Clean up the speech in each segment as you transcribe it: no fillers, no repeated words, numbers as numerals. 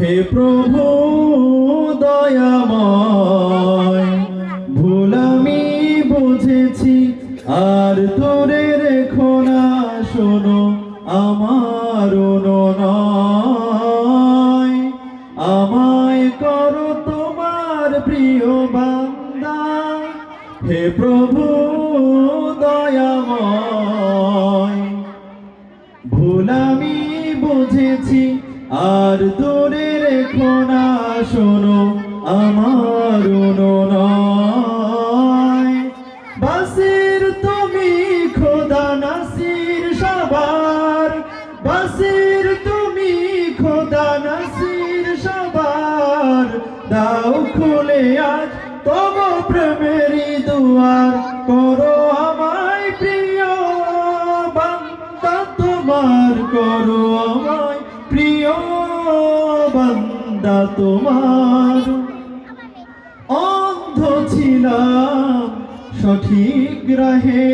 হে প্রভু দয়াময়, ভুল আমি বুঝেছি, আর তোরে রেখো না, শোনো আমার অনুনয়। আমায় করো তোমার প্রিয় বান্দা, হে প্রভু দয়াময়। ভুল আমি বুঝেছি, আর দূরে রেখো না, শোনো আমার অনুনয়। বাসির তুমি খোদা নাসির সবার, বাসির তুমি খোদা নাসির সবার। দাও খুলে আজ তব প্রেমেরই দুয়ার, করো আমায় প্রিয় বান্দা তোমার, করো আমায় প্রিয় বান্দা তোমার। অন্ধ ছিলাম সঠিক রাহে,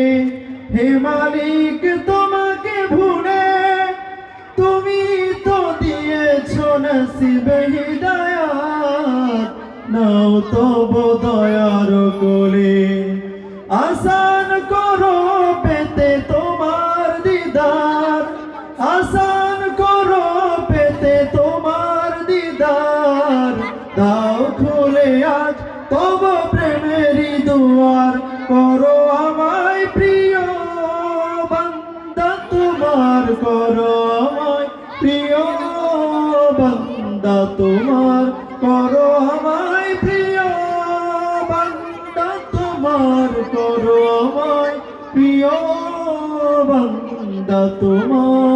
হে মালিক তোমাকে ভুলে, তুমি তো দিয়েছ নসিবে হিদায়াত, নাও তব দয়ার কোলে। আসান করো পেতে তোমার দিদার, আসান করো পেতে তোমার দিদার। দাও খুলে আজ তব প্রেমেরই দুয়ার, করো আমায় প্রিয় বান্দা তোমার, করো আমায় প্রিয় বান্দা তোমার, করো আমায় প্রিয় বান্দা তোমার, করো আমায় প্রিয় বান্দা তোমার।